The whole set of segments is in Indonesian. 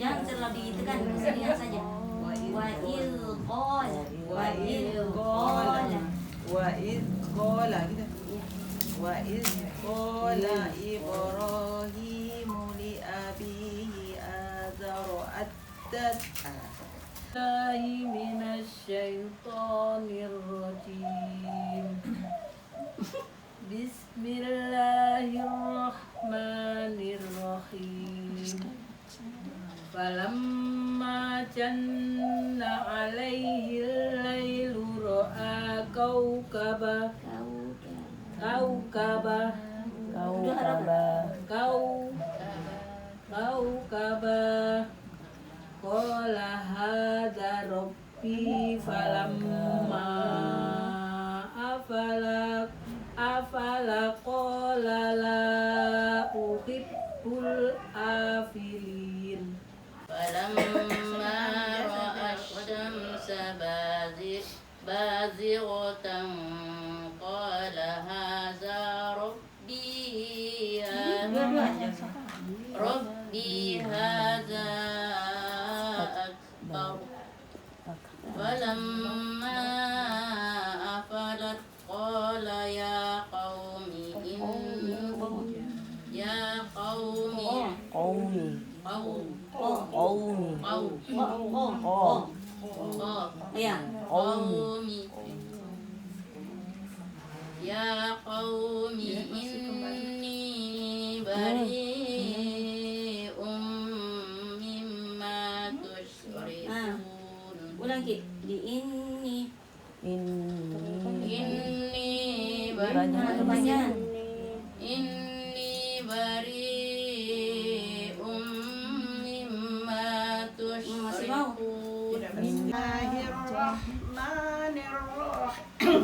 Jangan terlalu ditekan, kesinian saja. Wa il qala. Wa il qala. Wa iz qala gitu. Wa iz qala Ibrahimu li abihi azara Billahi minasyaitonir rajim. Bismillahirrahmanirrahim. Falamma janna alaihi al-lailu ra'a kaukaba qala hadza rabbi falamma afala qala la uhibbul afilin. فلما رأى الشمس بازغة قال هذا ربي هذا أكبر فلما أفلت قال يا قوم إني بريء مما تشركون. Ulangi di ini. Inni bari'um mimma tusyrikun. Bismillahirrahmanirrahim.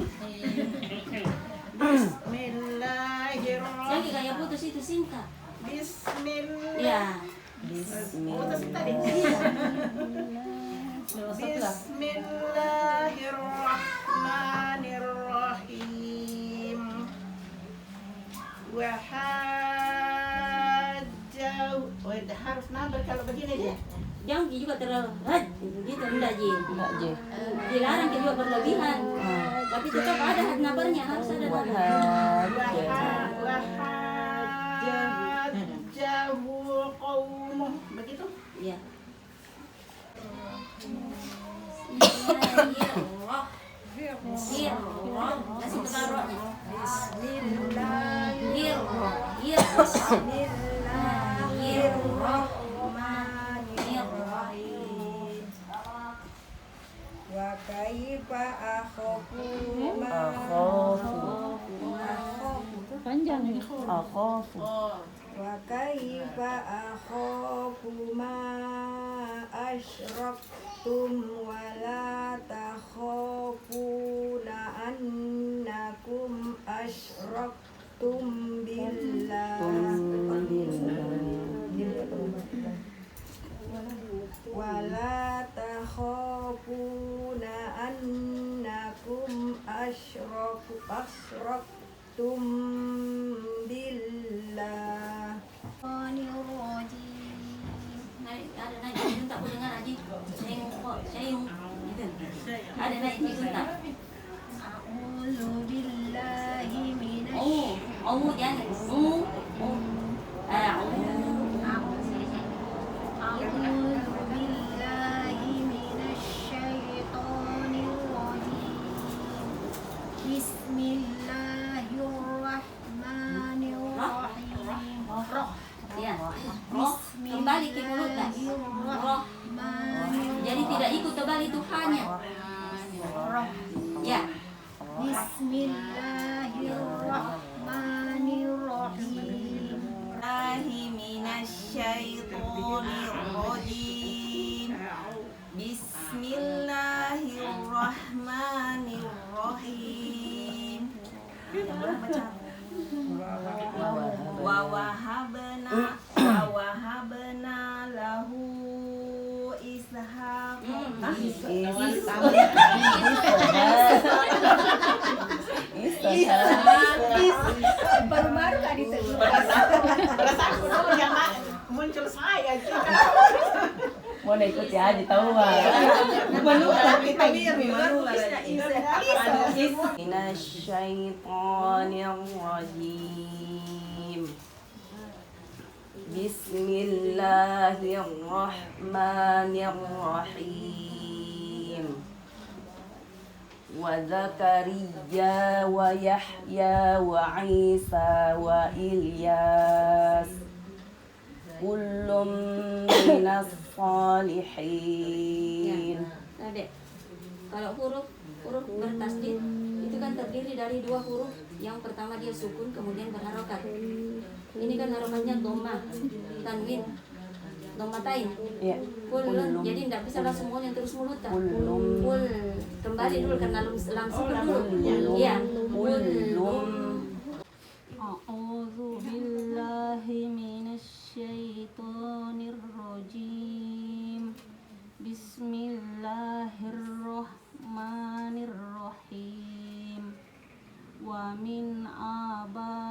Bismillahirrahmanirrahim. Jangan kayak putus itu singkat. Bismillah. Ya. Putus tadi. Bismillahirrahmanirrahim. Wahajjau. Harus nabar kalau begini ya. Jangan juga terlalu begitu enggak Ji. Dilarang juga berlebihan. Tapi tetap ada nabarnya, harus ada nabar. Wahajjahu qaumuh. Begitu? Iya. Bismillahirrahmanirrahim. Kasih taruhnya. Bismillahirrahmanirrahim. Wa kaifa akhafu Panjang ini. wa kaifa akhafu ma asyraktum wa la takhafuna annakum asyraktum billah wa la takhafuna annakum asyraktum billah. Ada naik sebentar aku dengar Haji. Saya ada naik sebentar. A'udzu billahi minasy Jangan. A'udzu billahi minasyaitonir rajim. Bismillahirrahmanirrahim. Ya. Kembali ke mulut lah. Jadi tidak ikut terbalik Tuhannya. Ya. Bismillahirrahmanirrahim. Minasyaitonirrajim. Bismillahirrahmanirrahim. Wa wahabna lahu ishaq. Baru tadi perasaan yang muncul saya. Mau ikut ya aja tahu mah. Minasyaitonirrajim. Bismillahirrahmanirrahim. Wa Zakariya wa Yahya wa Isa wa Ilyas kullum minas salihin. Nah, Dek. Kalau huruf bertasdid itu kan terdiri dari dua huruf. Yang pertama dia sukun, kemudian berharokat. Ini kan harokatnya dhammah, tanwin, dhammatain. Ya. Kullun. Jadi tidak bisa langsung yang terus mulut. Kullum. Kul. Kembali dulu karena langsung dulu. Iya. Kullum. A'udzu billahi minasyaitonir rajim. Bismillahirrahmanirrahim. Wa min abaihim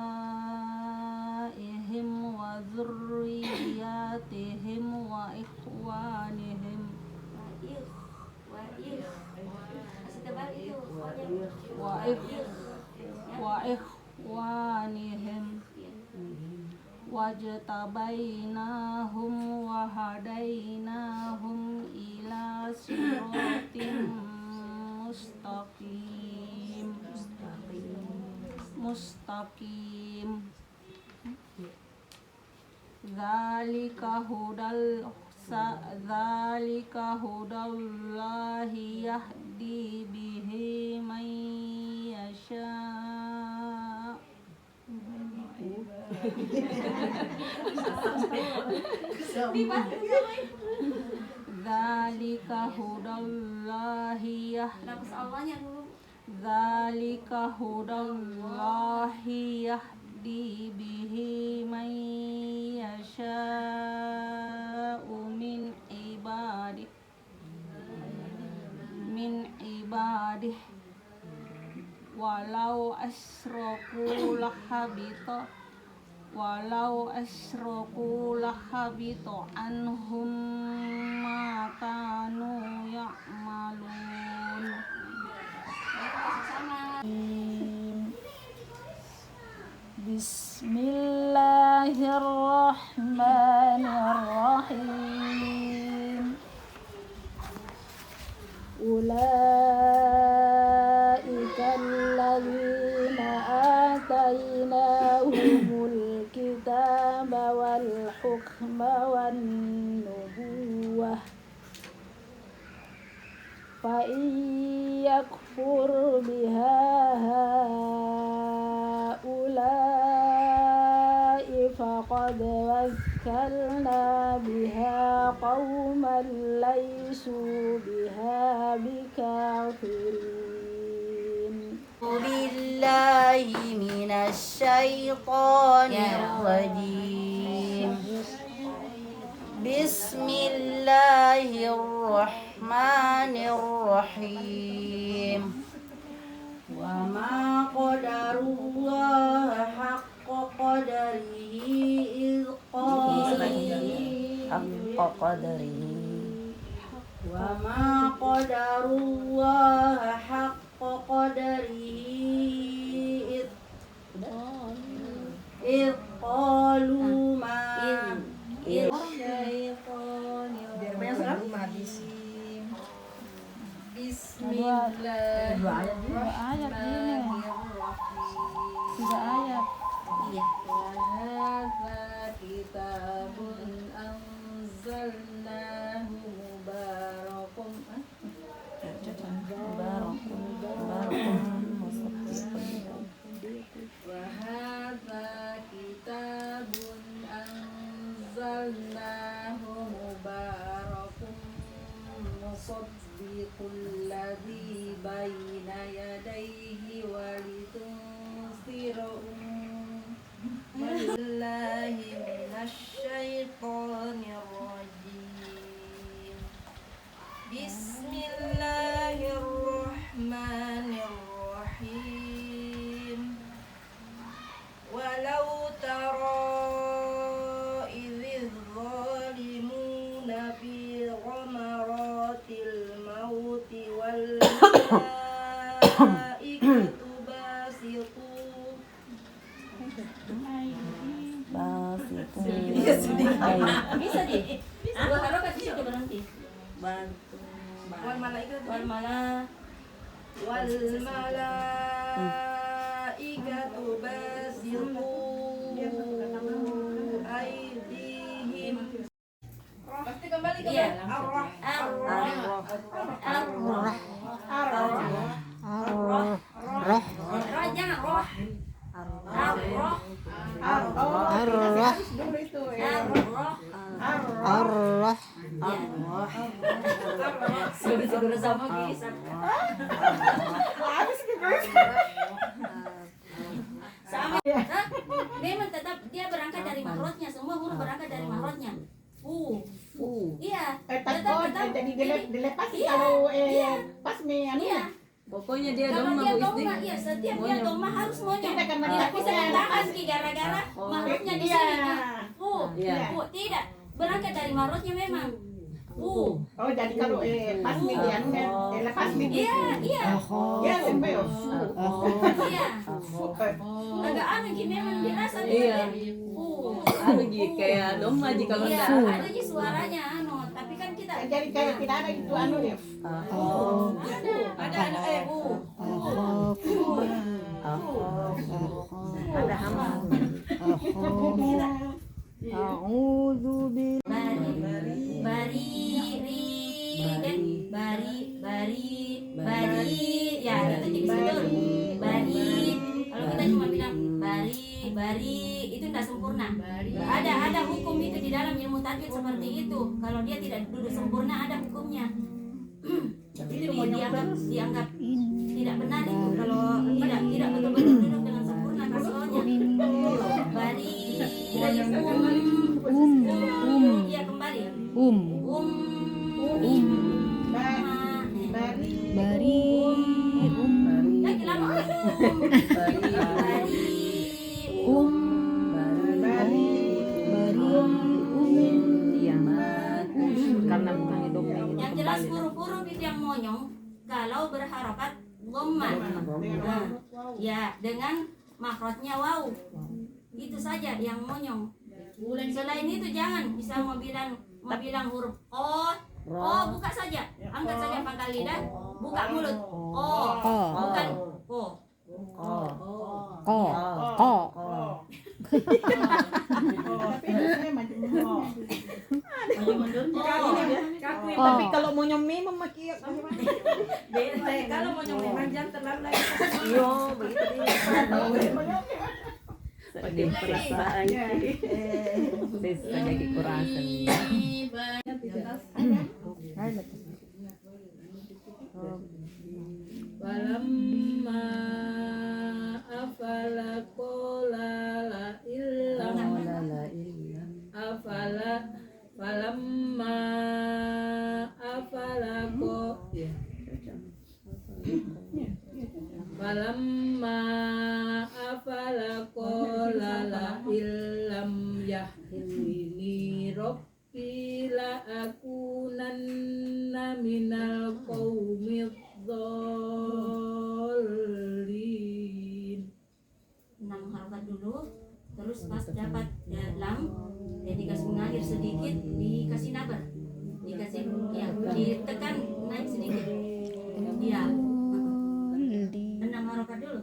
wa dzurriyyatihim wa ikhwanihim wa ikhwanihim wajtabainahum wa hadainahum ila siratin mustaqim. Zalika hudallahi yahdi bihi man yasha. Zalika hudallahi Nafas awalnya dulu. Zalika hudallahi yahdi bihi man yasha'u min ibadih walau asyraku lahabita anhum ma kanu ya'malun. Bismillahirrahmanirrahim. Ulaika alladzina atainahumul kitaba wal hukma wan nubuwah. Fa yakfur biha haulai faqad wakkalna biha qauman laysu biha bikafirin. Billahi minasyaitonir rajim. Bismillahirrahmanirrahim. Wa ma qadarullaha haqqa qadarihi iz Haqqa qadrihi. wa ma qadarullaha haqqa qadarihi iz qalu ma Bismillahirrahmanirrahim. 3 ayat. Iya. Wahadza kitabun anzalnahu mubarakun. Wahadza kitabun anzalnahu mubarakun musaddiqul ladzi baina yadayhi wa litunzira billahi minasyaitonir rajim. Bismillahirrahmanirrahim. Walau tara idz zalimuna fi malaikatu basitu Basitu. Bisa di. Dua harokat di situ berhenti. bantu Wal malaikatu wal mala wal malaikatu basitu aydihim. Pasti kembali ke Iya. Allah. Roh jangan roh. Segera sama kisah. Sama. Hah? Memang tetap dia berangkat dari mahrotnya, semua huruf berangkat dari mahrotnya. Iya. Tetap jadi dilepas Iya, kalau iya. pas nih anu. Iya. Pokoknya dia Kalau dong dia Bu Isti. doma, ya setiap dia doma harus monyong. Tidak, karena Tidak dia bisa punya. ditahan Ki gara-gara mahrotnya di sini. Iya. Tidak. Berangkat dari mahrotnya memang. Oh jadi kalau pas nih dia anu lepas nih. Iya. Ya sampai. Iya. Agak aneh Ki memang dirasa Iya. Anu Ji kayak doma Ji kalau Iya, enggak. ada Ji suaranya anu, tapi kan kita Jadi kayak tidak ada itu anu ya. ada Ada hama. bari kan bari ya itu jadi betul bari kalau kita cuma bilang bari itu tidak sempurna ada hukum itu di dalam ilmu tajwid seperti itu kalau dia tidak duduk sempurna ada hukumnya itu dianggap tidak benar itu kalau tidak betul-betul duduk dengan sempurna kasrohnya bari ya kembali lagi lama Karena bukan hidup yang jelas huruf-huruf itu yang monyong kalau berharokat dhamma. Nah, ya dengan makrotnya waw. Itu saja yang monyong. Selain itu jangan bisa mau bilang huruf buka saja. Angkat saja pangkal lidah, buka mulut. Bukan Tapi kalau mau nyemi memakai Kalau mau nyomel jangan terlalu lagi. Yo, begitu dia. Sebagai perasaan. Sebagai kekurasan. Walamma afala qala la illam afala walamma afala walamma afala qala la illam yahdini rabbi la akunanna minal qaumidh dhalin. 6 harokat dulu, terus pas dapat lam, dia dikasih mengakhir sedikit, dikasih nabar, dikasih ya, ditekan naik sedikit, ya. 6 harokat dulu.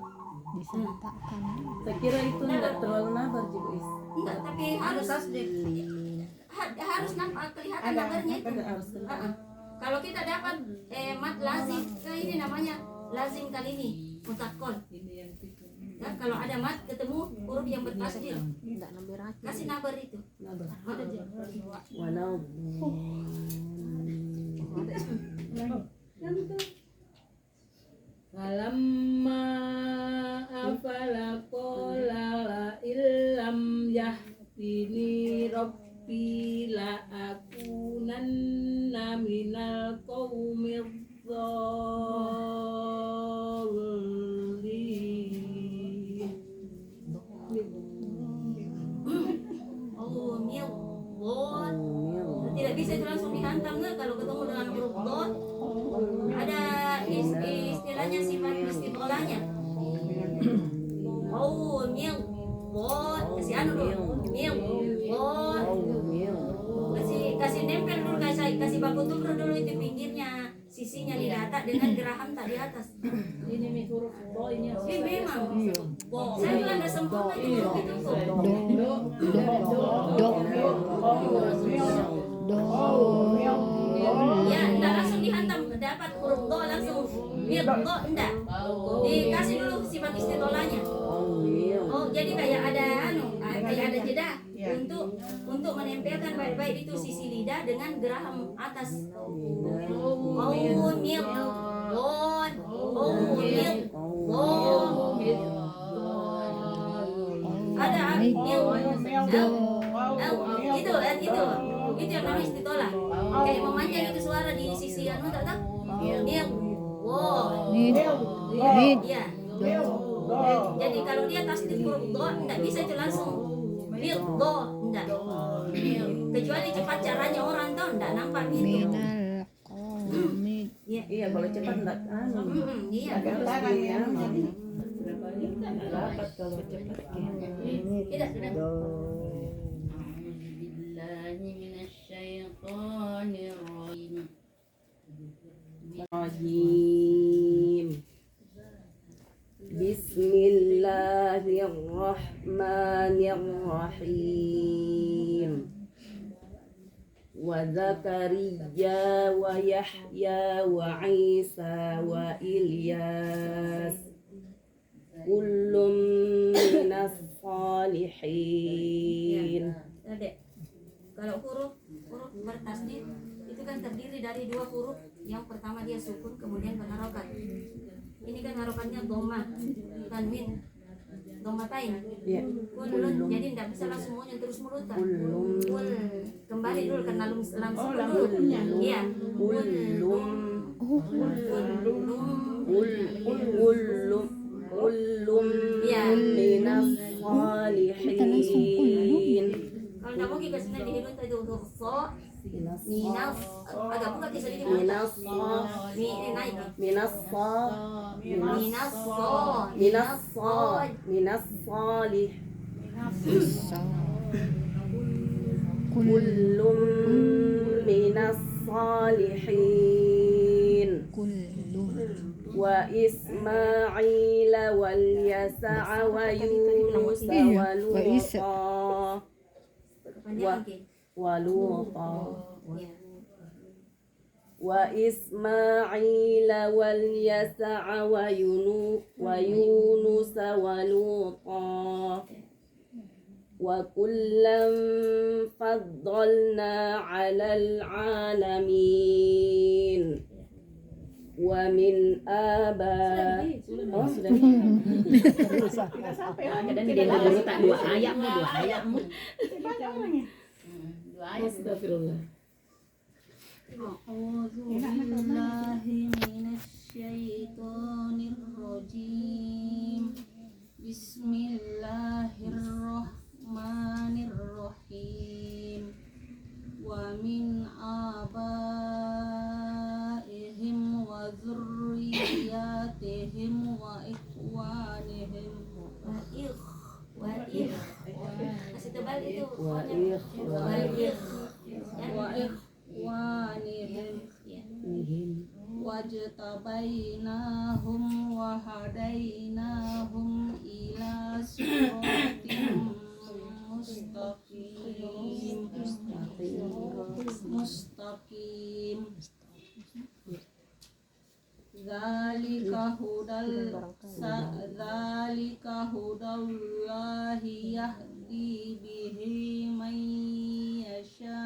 Saya kira itu enggak terlalu nabar juga Is. Enggak, tapi harus nampak kelihatan nabarnya itu. Kalau kita dapat mat lazim, ini namanya lazim kali ini mutakol. Ya, kalau ada mat ketemu huruf yang bertasdid, kasih nabar itu. Walau Walamma afala qala la illam yahdini rabbi la akunanna minal qaumidh dhalin. Tidak bisa itu langsung dihantam nggak kalau ketemu dengan huruf do? Ada istilahnya sifat istitolahnya. Oh, mil, bot, kasih anu dulu, mil, bot, kasih nempel dulu, kasih baku tubruk dulu itu pinggirnya, sisinya di data dengan geraham tak di atas. Ini mi huruf do ini. Memang, saya bilang nggak sempurna itu gitu kok. Ya, enggak langsung dihantam, dapat huruf do langsung mil, do enggak. Dikasih dulu sifat istitolahnya. Oh, jadi kayak ada kayak ada jeda untuk menempelkan baik-baik itu sisi lidah dengan geraham atas. Oh, mil, bon, oh, mil, bon. Ada mil, itu yang namanya istitolah. Kayak memanjang itu suara di sisi anu tak tahu. Mil, bon, iya. Jadi kalau dia tasdid huruf do, enggak bisa itu langsung mil do, enggak. Kecuali cepat caranya orang tahu enggak nampak gitu. Iya, kalau cepat enggak Iya. dapat kalau cepat. Tidak. Bismillahirrahmanirrahim. Wa Zakariya wa Yahya wa Isa wa Ilyas kullum minas salihin. Adek, kalau huruf bertasdid itu kan terdiri dari dua huruf. Yang pertama dia sukun kemudian berharokat. Ini kan harokannya dhamma, tanwin, dhammatain. Ya. Kullun, jadi tidak bisa langsung semuanya terus melutar. Kul, kembali dulu karena langsung dulu. Iya. Kullum minas salihin. Kalau tidak mau kita sini dihilun tadi huruf so, minas, agak buka bisa sedikit. Minas salih. Kullum minas salihin. Wa Ismail wal Yasa wa Yunus wa Luta. Wa Ismail wal Yasa wa Yunus wa Luta. Wa kullam faddalna 'alal 'alamin. Wa min Dan dia dulu tak dua ayatmu. Astagfirullah. A'udzu billahi minasyaitonir rajim. Bismillahirrahmanirrahim. Wa min abaihim wa dzurriyyatihim wa ikhwanihim masih tebal itu wa ikhwanihim wajtabainahum wa hadainahum ila siratin mustaqim. Zalika hudallahi yahdi bihi man yasha.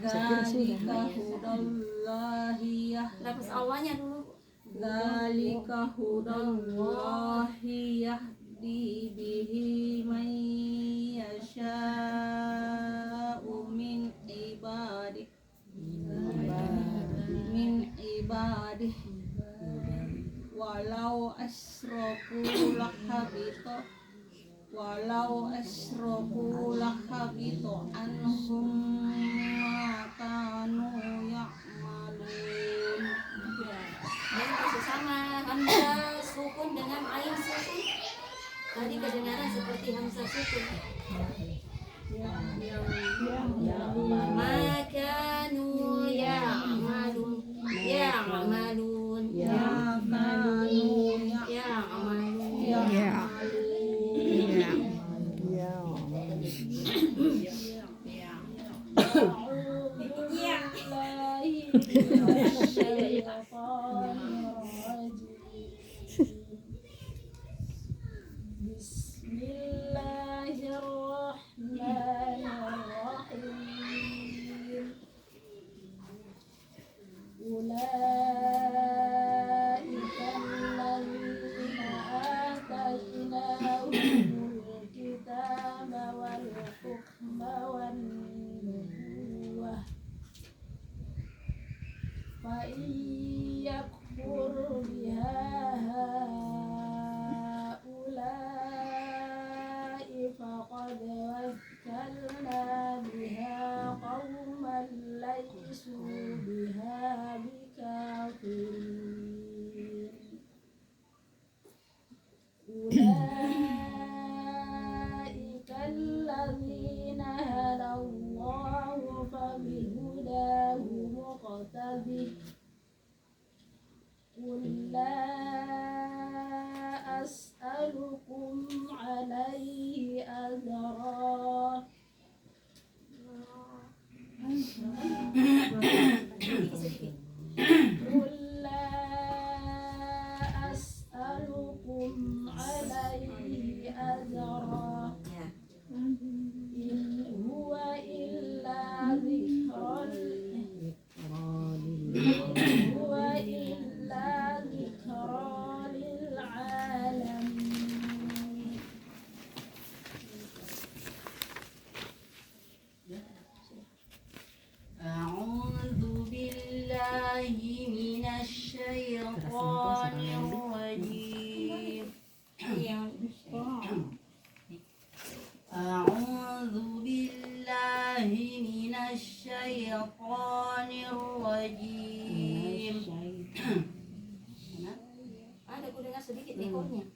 Zalika hudallahi yahdi. Lapis awalnya dulu. Zalika hudallahi yahdi bihi man yasha'u min ibadihi walau asraku lahabita walau asrafu lahabita anhum ma kanu ya'malun. Dan bersama hamzah sukun dengan ain sukun. Tadi kedengaran seperti hamzah sukun. Makanu ya'malun. Ya'malun. Bismillahirrahmanirrahim. Ulaika alladzina atainahumul kitaba wal hukma wan nubuwah. Fa yakfur biha haulai faqad wakkalna biha qauman laysu biha bikafirin. Ulaika alladzina hadallahu fabihudahu muqtadih. Qul la as'alukum alaihi ajra. Qul la as'alukum alaihi ajra. In huwa illa dzikrun lil alamin. A'udzu billahi minasy syaithanir rajim. A'udzu billahi minasy syaithanir rajim. Ada aku dengar sedikit ekornya.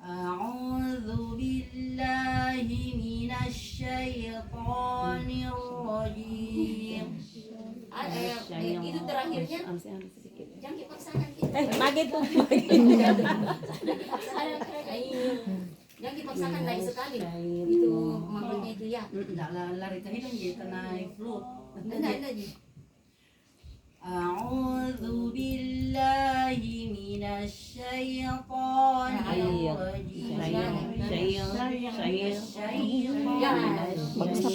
A'udzu billahi minasy syaithanir rajim. Itu terakhirnya. Jangan dipaksakan. Lagi tuh. Jangan dipaksakan lain sekali. Itu makhluknya itu ya. lari ke hidung jadi kena flu. Enggak aja. A'udzu billahi minasy syaithanir rajim. Saya. A'udzu